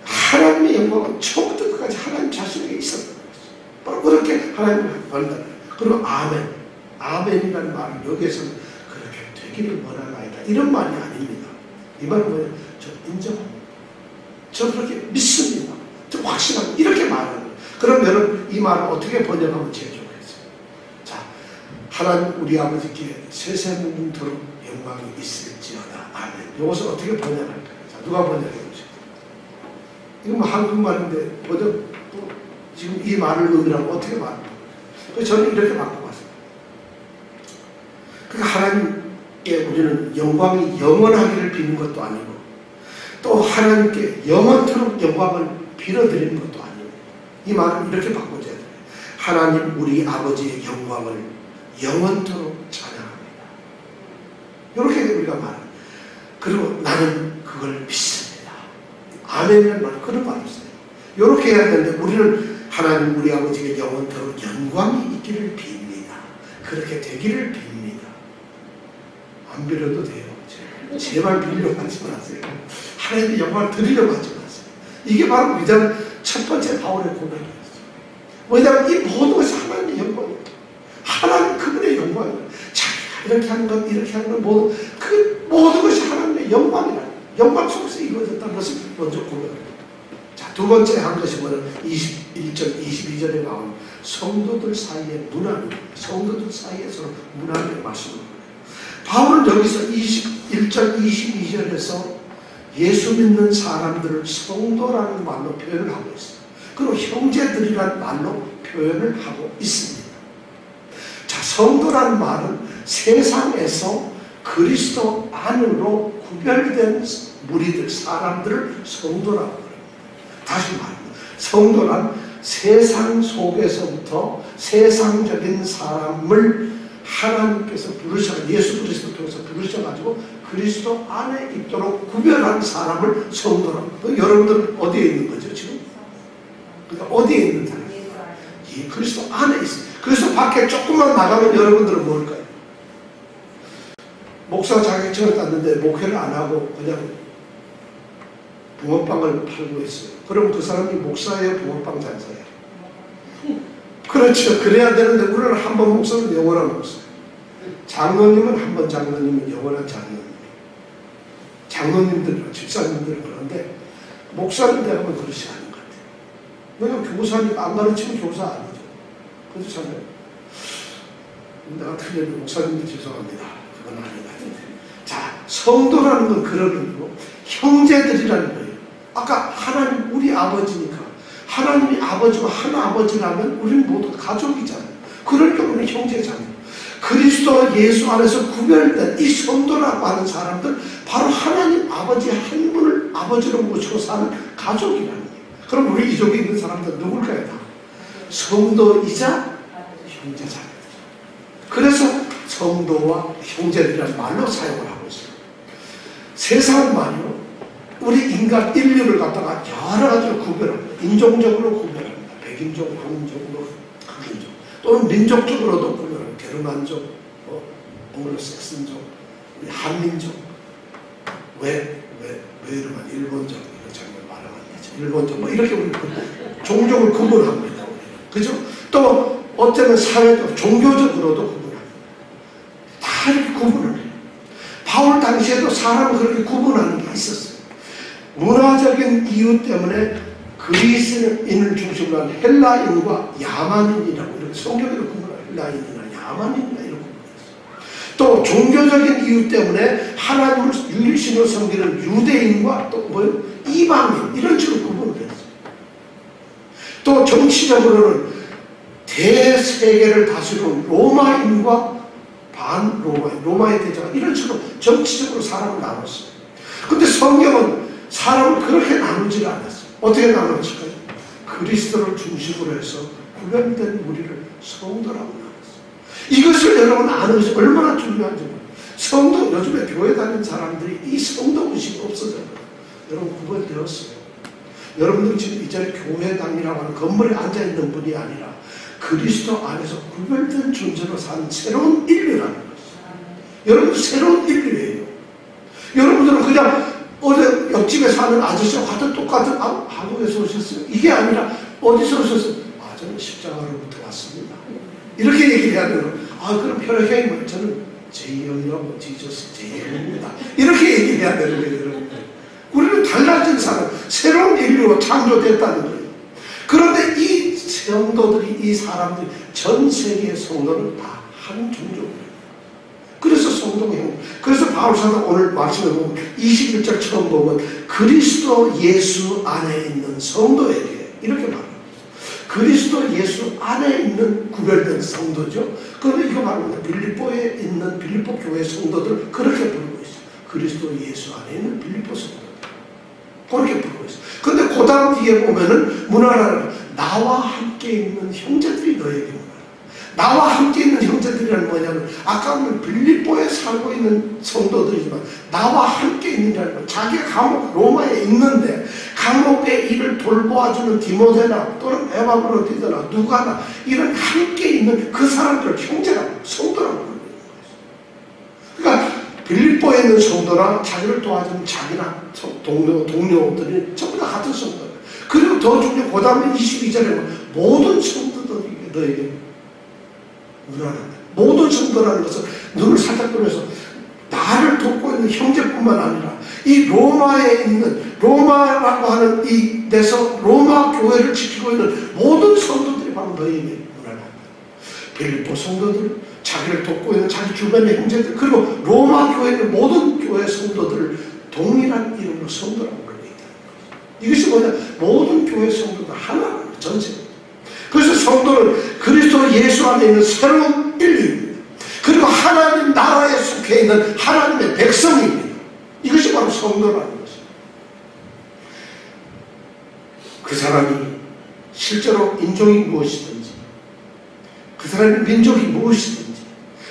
하나님의 영광은 처음부터 끝까지 하나님 자신에게 있었던 것이죠. 바로 그렇게 하나님을 본다는 거예요. 그리고 아멘이라는 말은 여기에서는 그렇게 되기를 원하나이다, 이런 말이 아닙니다. 이 말은 뭐냐면 저 인정합니다. 저 그렇게 믿습니다. 저 확신합니다. 이렇게 말하는 거예요. 그럼 여러분 이 말을 어떻게 번역하면 제일 좋겠어요? 자, 하나님 우리 아버지께 세세무궁토록 영광이 있을지어다, 아멘. 이것을 어떻게 번역할까요? 자, 누가 번역해 보세요. 이건 뭐 한국말인데 번역, 지금 이 말을 의미라고 어떻게 말합니까? 그래서 저는 이렇게 바꿔봤어요. 그러니까 하나님께 우리는 영광이 영원하기를 비는 것도 아니고 또 하나님께 영원토록 영광을 빌어드리는 것도 아니고, 이 말을 이렇게 바꿔줘야 돼요. 하나님 우리 아버지의 영광을 영원토록 찬양합니다. 이렇게 우리가 말합니다. 그리고 나는 그걸 믿습니다. 아멘이라는 말, 그런 말을 써요. 이렇게 해야 되는데 우리는 하나님 우리 아버지께 영원토록 영광이 있기를 빕니다. 그렇게 되기를 빕니다. 안 빌어도 돼요. 제발 빌려고 하지 마세요. 하나님의 영광을 드리려고 하지 마세요. 이게 바로 위대한 첫 번째 바울의 고백이었어요. 왜냐하면 이 모든 것이 하나님의 영광이에요. 하나님 그분의 영광이에요. 자기가 이렇게 하는 것, 이렇게 하는 것, 모든 것이 하나님의 영광이라. 영광 속에서 이루어졌다는 것을 먼저 고백합니다. 자, 두 번째 한 것이 뭐냐면 21절, 22절에 나온 성도들 사이의 문안, 성도들 사이에서 문안의 말씀입니다. 바울은 여기서 21절, 22절에서 예수 믿는 사람들을 성도라는 말로 표현을 하고 있어요. 그리고 형제들이라는 말로 표현을 하고 있습니다. 자, 성도라는 말은 세상에서 그리스도 안으로 구별된 무리들, 사람들을 성도라고 합니다. 다시 말합니다. 성도란 세상 속에서부터 세상적인 사람을 하나님께서 부르셔서 예수 그리스도 통해서 부르셔가지고 그리스도 안에 있도록 구별한 사람을 성도라고. 여러분들 어디에 있는 거죠 지금? 그러니까 어디에 있는 사람이에요? 예, 그리스도 안에 있어요. 그래서 밖에 조금만 나가면 여러분들은 뭘까요? 목사 자격증을 땄는데 목회를 안 하고 그냥 붕어빵을 팔고 있어요. 그럼 그 사람이 목사예요? 붕어빵 장사예요? 그렇죠. 그래야 되는데 우리는 한 번 목사는 영원한 목사. 장로님은 한 번 장로님은 영원한 장로님. 장로님들은 집사님들은 그런데 목사는 내가 보면 그렇지 않은 것 같아요. 왜냐면 교사니까 안 가르치면 교사 아니죠. 그렇잖아요. 내가 틀렸는데 목사님들 죄송합니다. 그건 아닌 것 같아요. 자, 성도라는 건 그런 의미고 형제들이라는 거예요. 아까 하나님 우리 아버지니까 하나님이 아버지와 하나 아버지라면 우리는 모두 가족이잖아요. 그러니까 우리는 형제잖아요. 그리스도 예수 안에서 구별된 이 성도라고 하는 사람들 바로 하나님 아버지 한 분을 아버지로 모시고 사는 가족이라는 거예요. 그럼 우리 이쪽에 있는 사람들 누굴까요? 다 성도이자 형제자매들. 그래서 성도와 형제들이라는 말로 사용을 하고 있어요. 세상은 말이요, 우리 인간 인류를 갖다가 여러 가지로 구별합니다. 인종적으로 구별합니다. 백인종, 황인종, 흑인종, 또는 민족적으로도 구별합니다. 게르만족, 앵글로색슨족, 우리 한민족. 왜 이러면 일본족, 이거 정말 말하면 안 되죠. 일본족, 뭐 이렇게 우리 종족을 구분합니다. 그죠? 또 어쩌면 사회적, 종교적으로도 구분합니다. 다 이렇게 구분을 해요. 바울 당시에도 사람을 그렇게 구분하는 게 있었어요. 문화적인 이유 때문에 그리스인을 중심으로 한 헬라인과 야만인이라고 이렇게 성경에도 구분해요. 헬라인이나 야만인이나 이런 구분했어요. 또 종교적인 이유 때문에 하나님을 유일신으로 섬기는 유대인과 또 뭐요? 이방인 이런 식으로 구분을 했어요. 또 정치적으로는 대세계를 다스리는 로마인과 반로마인, 로마의 대장은 이런 식으로 정치적으로 사람을 나눴어요. 근데 성경은 사람을 그렇게 나누지 않았어요. 어떻게 나눴을까요? 그리스도를 중심으로 해서 구별된 무리를 성도라고 나눴어요. 이것을 여러분 아는 것이 얼마나 중요한지 몰라요. 성도, 요즘에 교회 다니는 사람들이 이 성도 의식이 없어져요. 여러분 구별되었어요. 여러분들 지금 이전에 교회당이라고 하는 건물에 앉아있는 분이 아니라 그리스도 안에서 구별된 존재로 사는 새로운 인류라는 것이죠. 여러분들 새로운 인류예요. 여러분들은 그냥 어제 옆집에 사는 아저씨와 같은 똑같은 한국에서 오셨어요. 이게 아니라 어디서 오셨어요? 저는 십자가로부터 왔습니다. 이렇게 얘기를 해야 되는 거예요. 그럼 혈액형이 저는 J형이라고 지저스 J형입니다. 이렇게 얘기를 해야 되는 거예요. 여러분들. 우리는 달라진 사람, 새로운 인류로 창조됐다는 거예요. 그런데 이 성도들이, 이 사람들이, 전 세계의 성도는 다 한 종족이에요. 그래서 성도가 형. 그래서 바울사도 오늘 말씀을 보면 21절 처음 보면 그리스도 예수 안에 있는 성도에게 이렇게 말합니다. 그리스도 예수 안에 있는 구별된 성도죠. 그런데 이거 말합니다. 빌립보에 있는 빌립보 교회 성도들 그렇게 부르고 있어요. 그리스도 예수 안에 있는 빌립보 성도들. 그렇게 부르고 있어요. 근데 그 다음 뒤에 보면은 문화라는 나와 함께 있는 형제들이 너에게 문화라. 나와 함께 있는 형제들이란 뭐냐면 아까 보면 빌립보에 살고 있는 성도들이지만 나와 함께 있는이라는 건 자기가 감옥 로마에 있는데 감옥에 이를 돌보아주는 디모데나 또는 에바브로디드나 누가나 이런 함께 있는 그 사람들을 형제라고 성도라고 부르는 거예요. 그러니까 빌립보에 있는 성도나 자기를 도와주는 자기나 동료들이 전부 다 같은 성도예요. 그리고 더 중요한 그 다음에 22절에 모든 성도들이 너에게 문안한다. 모든 성도라는 것은 눈을 살짝 들면서 나를 돕고 있는 형제뿐만 아니라 이 로마에 있는 로마라고 하는 이 데서 로마 교회를 지키고 있는 모든 성도들이 바로 너에게 문안한다. 빌립보 성도들, 자기를 돕고 있는 자기 주변의 형제들, 그리고 로마 교회의 모든 교회 성도들을 동일한 이름으로 성도라고 부르고 있다. 이것이 뭐냐? 모든 교회 성도들 하나라는 전체. 그래서 성도는 그리스도 예수 안에 있는 새로운 인류입니다. 그리고 하나님 나라에 속해 있는 하나님의 백성입니다. 이것이 바로 성도라는 것입니다. 그 사람이 실제로 인종이 무엇이든지, 그 사람의 민족이 무엇이든지,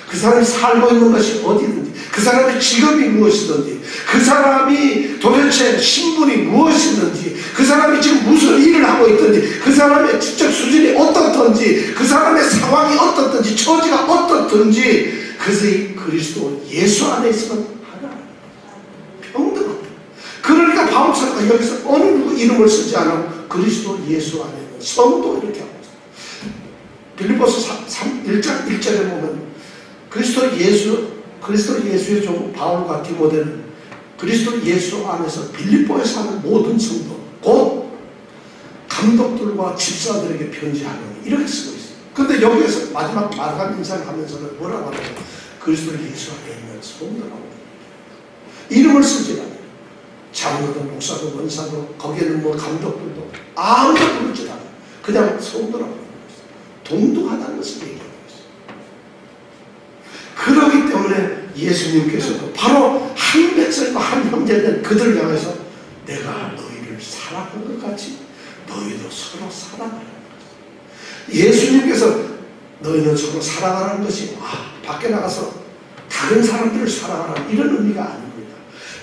그 사람이 살고 있는 것이 어디든지, 그 사람의 직업이 무엇이든지, 그 사람이 도대체 신분이 무엇이든지, 그 사람이 지금 무슨 일을 하고 있든지, 그 사람의 지적 수준이 어떻든지, 그 사람의 상황이 어떻든지, 처지가 어떻든지, 그것이 그리스도 예수 안에 있으면 하나 평등합니다. 그러니까 바울사가 여기서 어느 누구 이름을 쓰지 않고 그리스도 예수 안에 있는 성도 이렇게 하고 있어요. 빌립보서 1장 1절에 보면 그리스도 예수의 종 바울과 디모데는 그리스도 예수 안에서 빌립보에 사는 모든 성도 곧 감독들과 집사들에게 편지하는 이렇게 쓰고 있어요. 그런데 여기에서 마지막 마감 인사를 하면서는 뭐라고 하냐면 그리스도 예수 안에 있는 성도라고 이름을 쓰지 않아요. 장로도 목사도 원사도 거기에는 뭐 감독들도 아무도 부르지 않아요. 그냥 성도라고 부르고 있어요. 동등하다는 것을 얘기하고 있어요. 그렇기 때문에 예수님께서도 바로 한 백성과 한 형제된 그들을 향해서 내가 너희를 사랑한 것 같이 너희도 서로 사랑하라는 것이죠. 예수님께서 너희는 서로 사랑하라는 것이 밖에 나가서 다른 사람들을 사랑하라는 이런 의미가 아닙니다.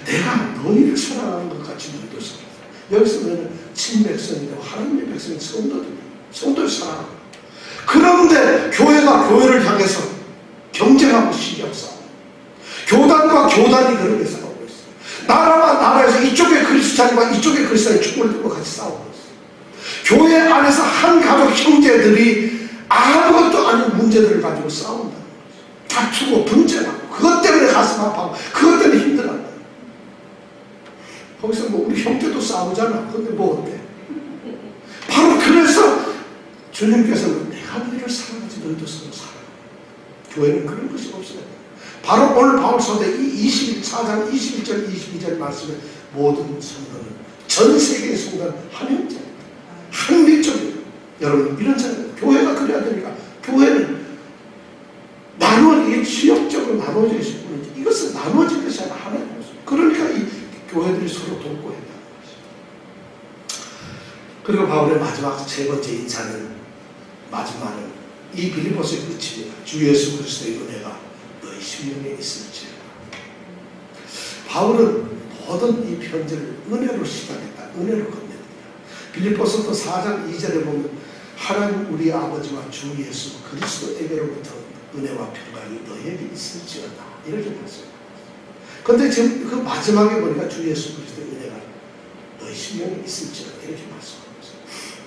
내가 너희를 사랑하는 것 같이 너희도 사랑하라. 여기서 너희는 친백성이고 하나님의 백성인 성도들입니다. 성도를 사랑하라. 그런데 교회가 교회를 향해서 경쟁하고 시기하고 싸워. 교단과 교단이 그렇게 싸우고 있어요. 나라와 나라에서 이쪽에 그리스도인과 이쪽에 그리스도인이 축구를 들고 같이 싸우고 있어요. 교회 안에서 한 가족 형제들이 아무것도 아닌 문제들을 가지고 싸운다는 거죠. 다투고 분쟁하고 그것 때문에 가슴 아파하고 그것 때문에 힘들어한다. 거기서 뭐 우리 형제도 싸우잖아. 근데 뭐 어때? 바로 그래서 주님께서는 내가 너희를 사랑하지 너희도 서로 사랑해. 교회는 그런 것이 없어요. 바로 오늘 바울서대 24장 21절 22절 말씀에 모든 성도는 전 세계의 성도는 한 형제 한 민족이에요. 여러분 이런 생각 교회가 그래야 되니까 교회는 나누어지게 지역적으로 나누어져 있을 뿐이지 이것은 나누어진 것이 아니라 하나의 모습. 그러니까 이 교회들이 서로 돕고 있다는 것이죠. 그리고 바울의 마지막 세 번째 인사는 마지막은 이 빌립보서의 끝입니다. 주 예수 그리스도의 은혜가 너희 심령에 있을지어다. 바울은 모든 이 편지를 은혜로 시작했다. 은혜로 끝냅니다. 빌립보서도 4장 2절에 보면 하나님 우리 아버지와 주 예수 그리스도에게로부터 은혜와 평강이 너희에게 있을지어다. 이렇게 말씀합니다. 그런데 지금 그 마지막에 보니까 주 예수 그리스도의 은혜가 너희 심령에 있을지어다. 이렇게 말씀하고 있어요.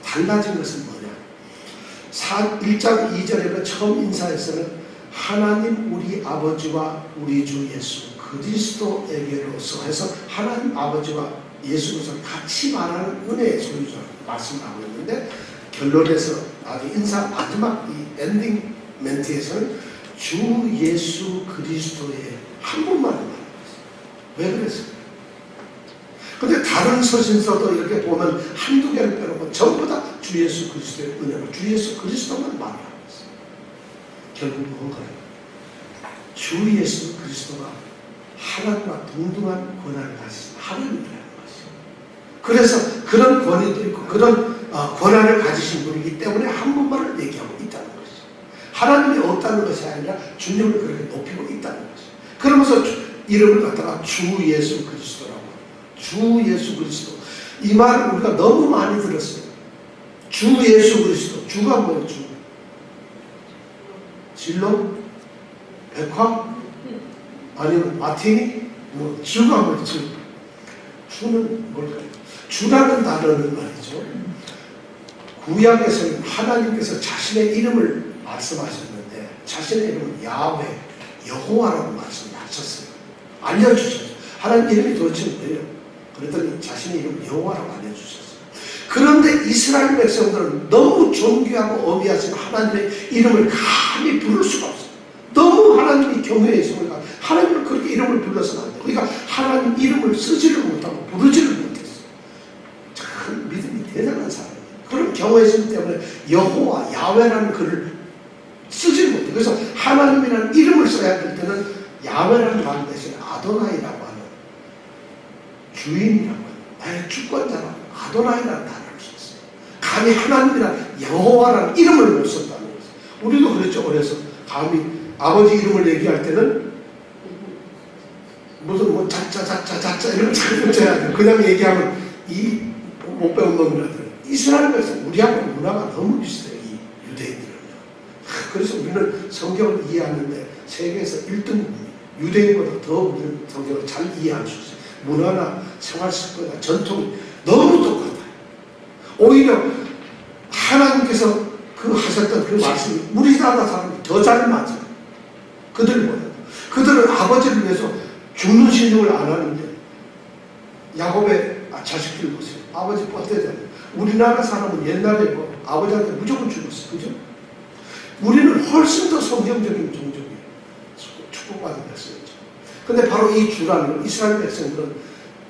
달라진 것은 뭐냐? 1장 2절에 처음 인사에서는 하나님 우리 아버지와 우리 주 예수 그리스도에게로서 해서 하나님 아버지와 예수로서 같이 말하는 은혜의 소유자로 말씀을 하고 있는데 결론에서 나중에 인사 마지막 이 엔딩 멘트에서는 주 예수 그리스도의 한 분만을 말하고 있어요. 왜 그랬을까요? 근데 다른 서신서도 이렇게 보면 한두 개를 빼놓고 전부 다 주 예수 그리스도의 은혜로 주 예수 그리스도만 말을 하고 있어요. 결국 뭔가요? 주 예수 그리스도가 하나님과 동등한 권한을 가지신 하나님이라는 것이죠. 그래서 그런 권위도 있고 그런 권한을 가지신 분이기 때문에 한 분만을 얘기하고 있다는 것이죠. 하나님이 없다는 것이 아니라 주님을 그렇게 높이고 있다는 것이. 그러면서 이름을 갖다가 주 예수 그리스도라고. 주 예수 그리스도. 이 말을 우리가 너무 많이 들었어요. 주 예수 그리스도. 주가 뭐예요? 주. 진로? 백화? 아니면 마티니? 뭐 주가 뭐예요? 주. 주는 뭘까요? 주라는 단어는 말이죠. 구약에서는 하나님께서 자신의 이름을 말씀하셨는데 자신의 이름은 야훼, 여호와라고 말씀하셨어요. 알려주셨어요. 하나님 이름이 도대체 뭐예요? 그랬더니 자신의 이름을 여호와라고 알려주셨어요. 그런데 이스라엘 백성들은 너무 존귀하고 어미하신 하나님의 이름을 감히 부를 수가 없어요. 너무 하나님이 경외의 성을 가지고 하나님을 그렇게 이름을 불러서는 안 돼요. 그러니까 하나님 이름을 쓰지를 못하고 부르지를 못했어요. 참 믿음이 대단한 사람이에요. 그런 경외의 성 때문에 여호와, 야훼라는 글을 쓰지 못해요. 그래서 하나님이라는 이름을 써야 될 때는 야훼라는 말 대신에 아도나이라고 하는 주인이라고 하는 나의 주권자라고 아도나이라는 단어를 썼어요. 감히 하나님이라는 여호와라는 이름을 못 썼다는 거죠. 우리도 그랬죠. 어려서 감히 아버지 이름을 얘기할 때는 무슨 뭐 자짜 이런 거 잘 붙여야 돼요. 그냥 얘기하면 이 못 배운 놈이라들. 이스라엘 백성 우리하고 문화가 너무 비슷해요. 이 유대인들은요. 그래서 우리는 성경을 이해하는데 세계에서 1등입니다. 유대인보다 더 우리는 성경을 잘 이해할 수 있어요. 문화나 생활 습관이나 전통이 너무 똑같아요. 오히려 하나님께서 그 하셨던 그 말씀이 우리나라 사람이 더 잘 맞아요. 그들보다. 그들은 아버지를 위해서 죽는 신용을 안 하는데 야곱의 자식들 보세요. 아버지 뻗대잖아요. 우리나라 사람은 옛날에 뭐 아버지한테 무조건 죽었어요. 그죠? 우리는 훨씬 더 성경적인 종족이에요. 축복받은 백성이죠. 근데 바로 이 주라는 이스라엘 백성들은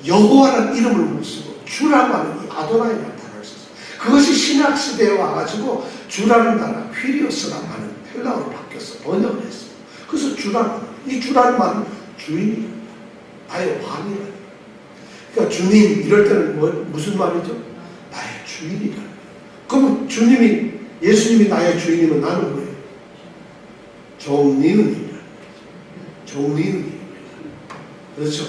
여호와라는 이름을 못 쓰고 주라고 하는 이 아도나이라는 단어를 썼어요. 그것이 신약시대에 와가지고 주라는 단어 퀴리오스라고 하는 헬라어로 바뀌었어. 번역을 했어요. 그래서 주라는 이 주라는 말은 주인이다. 나의 왕이다. 그러니까 주님 이럴 때는 무슨 말이죠? 나의 주인이다. 그럼 주님이 예수님이 나의 주인이면 나는 뭐예요? 종리는이다. 종리는이다. 그렇죠?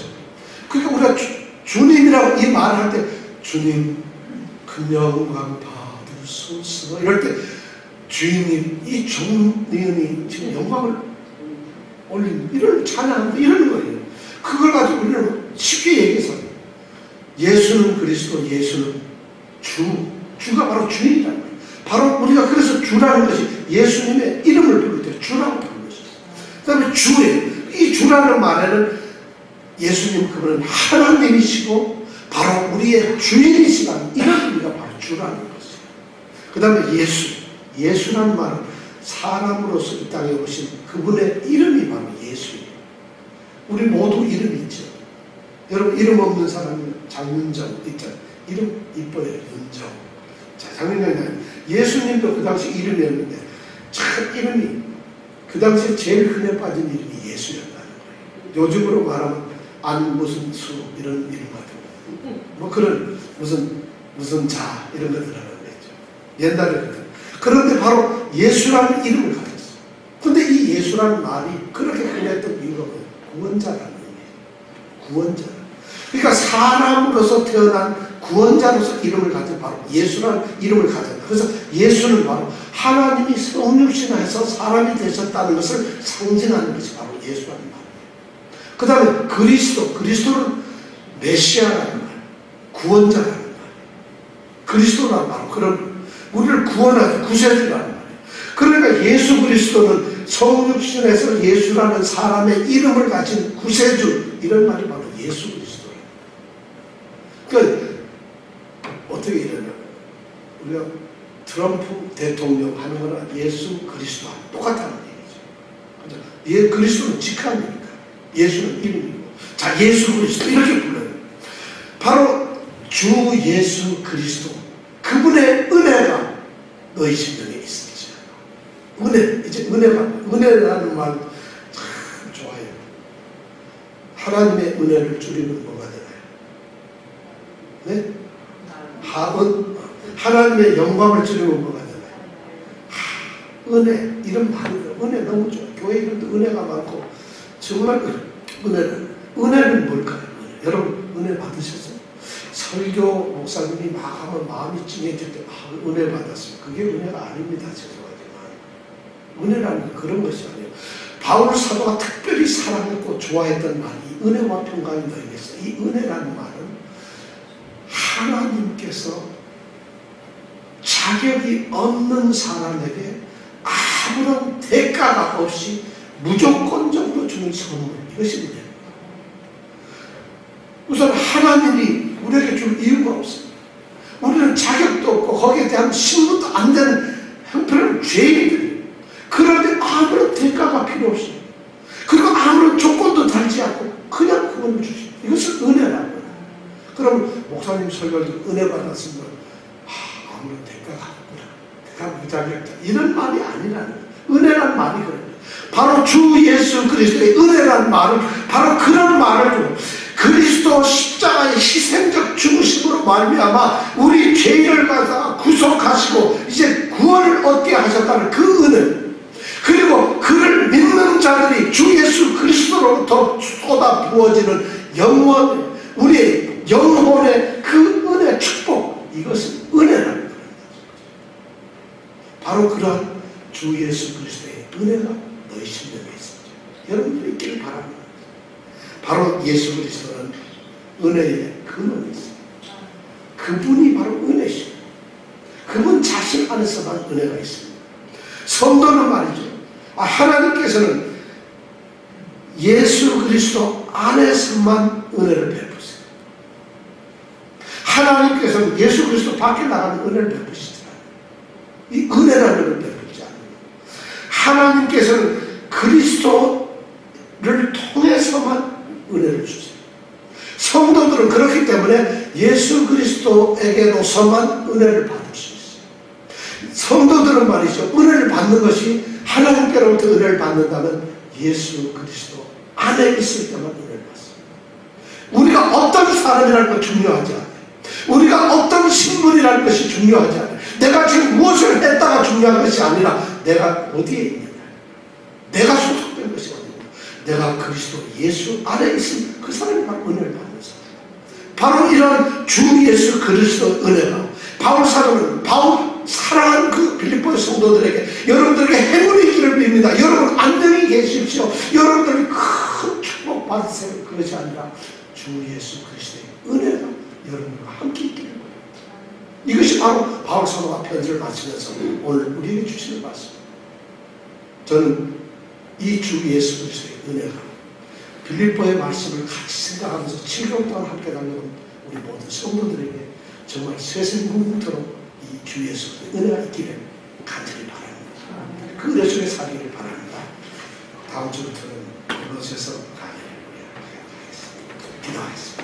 그러니까 우리가 주님이라고 이 말을 할 때 주님 큰 영광 받으소서 이럴 때 주인님 이 종리는이 지금 영광을 올리는 이런 찬양하는 이러는 거예요. 그걸 가지고 우리는 쉽게 얘기해서 예수는 그리스도, 예수는 주가 바로 주인이란 말이에요. 바로 우리가 그래서 주라는 것이 예수님의 이름을 부를 때 주라고 부르는 것이죠. 그 다음에 주예요. 이 주라는 말에는 예수님 그분은 하나님이시고 바로 우리의 주인이시라는 이런 의미가 바로 주라는 것이에요. 그 다음에 예수라는 말은 사람으로서 이 땅에 오신 그분의 이름이 바로 예수예요. 우리 모두 이름이 있죠. 여러분 이름 없는 사람은 장윤정 있잖아요. 이름 이뻐요. 윤정. 자, 장윤정이 예수님도 그 당시 이름이었는데 참 이름이 그 당시에 제일 흔해 빠진 이름이 예수였다는 거예요. 요즘으로 말하면 안 무슨 수 이런 이름 같은 거. 뭐 그런 무슨 자 이런 거 들어가는 거죠. 옛날에는. 그런데 바로 예수라는 이름을 가졌어요. 근데 이 예수라는 말이 그렇게 흔했던 이유가 뭐예요? 구원자라는 의미예요. 구원자. 그러니까 사람으로서 태어난 구원자로서 이름을 가진 바로 예수라는 이름을 가졌다. 그래서 예수는 바로 하나님이 성육신해서 사람이 되셨다는 것을 상징하는 것이 바로 예수라는 말이에요. 그 다음에 그리스도는 메시아라는 말, 구원자라는 말, 그리스도라는 말, 그런 우리를 구원하는 구세주라는 말이에요. 그러니까 예수 그리스도는 성육신해서 예수라는 사람의 이름을 가진 구세주 이런 말이 바로 예수 그리스도예요. 그러니까 어떻게 이러냐 우리가 트럼프 대통령 하는 거나 예수 그리스도와 똑같다는 얘기죠. 예, 그리스도는 직함이니까 예수는 이름이고 자 예수 그리스도 이렇게 불러요. 바로 주 예수 그리스도 그분의 은혜가 너희 심령에 있으시죠. 은혜 이제 은혜라는 말 참 좋아요. 하나님의 은혜를 줄이면 뭐가 되나요? 네? 하나님의 영광을 줄이면 뭐가 되나요? 은혜, 이런 말이 은혜 너무 좋아요. 교회 이름도 은혜가 많고 정말 은혜는 뭘까요? 여러분 은혜 받으셨어요? 설교 목사님이 막 하면 마음이 찡해질 때 은혜 받았어요. 그게 은혜가 아닙니다. 죄송하지만 은혜라는 건 그런 것이 아니에요. 바울 사도가 특별히 사랑했고 좋아했던 말이 은혜와 평강이 너에게서, 이 은혜라는 말은 하나님께서 자격이 없는 사람에게 아무런 대가가 없이 무조건적으로 주는 선물, 이것이 은혜입니다. 우선 하나님이 우리에게 줄 이유가 없습니다. 우리는 자격도 없고 거기에 대한 신분도 안 되는 형편은 죄인들이에요. 그런데 아무런 대가가 필요 없습니다. 그리고 아무런 조건도 달지 않고 그냥 구원을 주십니다. 이것은 은혜라는 거예요. 그럼 목사님 설교할 때 은혜 받았으면 아무런 대가가 없구나, 내가 무자격자, 이런 말이 아니라는 거예요. 은혜란 말이 그래요. 바로 주 예수 그리스도의 은혜란 말은 바로 그런 말을 좀, 그리스도 십자가의 희생적 죽으심으로 말미암아 우리 죄를 갖다가 구속하시고 이제 구원을 얻게 하셨다는 그 은혜, 그리고 그를 믿는 자들이 주 예수 그리스도로부터 쏟아 부어지는 영원, 우리의 영혼의 그 은혜 축복, 이것은 은혜라는 거예요. 바로 그러한 주 예수 그리스도의 은혜가 너희 심령에 있습니다. 여러분들이 있기를 바랍니다. 바로 예수 그리스도는 은혜의 근원이 있습니다. 그분이 바로 은혜시고 그분 자신 안에서만 은혜가 있습니다. 성도는 말이죠, 하나님께서는 예수 그리스도 안에서만 은혜를 베푸세요. 하나님께서는 예수 그리스도 밖에 나가는 은혜를 베푸시지 않아요. 이 은혜라는 은혜를 베푸지 않아요. 하나님께서는 그리스도를 통해서만 은혜를 주세요. 성도들은 그렇기 때문에 예수 그리스도에게로서만 은혜를 받을 수 있어요. 성도들은 말이죠, 은혜를 받는 것이 하나님께로부터 은혜를 받는다면 예수 그리스도 안에 있을 때만 은혜를 받습니다. 우리가 어떤 사람이라는 것 중요하지 않아요. 우리가 어떤 신분이라는 것이 중요하지 않아요. 내가 지금 무엇을 했다가 중요한 것이 아니라 내가 어디에 있느냐, 내가 소속된 것이 어디냐, 내가 그리스도 예수 안에 있으면 그 사람이 바로 은혜를 받는 사람. 바로 이런 주 예수 그리스도 은혜가 바울 사도는 사랑하는 그 빌립보의 성도들에게 여러분들에게 행운이 있기를 빕니다. 여러분 안녕히 계십시오. 여러분들이 큰 축복 받으세요. 그것이 아니라 주 예수 그리스도의 은혜가 여러분과 함께 있기를 바랍니다. 이것이 바로 바울 사도가 편지를 마치면서 오늘 우리에게 주시는 말씀. 저는 이 주 예수 그리스도의 은혜가 빌립보의 말씀을 같이 생각하면서 7개월 동안 함께 다녀온 우리 모든 성도들에게 정말 세생궁토록 이 주 예수 은혜가 있기를 간절히 바랍니다. 그 은혜 속에 살기를 바랍니다. 다음 주부터는 그곳에서 강의를 하겠습니다. 기도하겠습니다.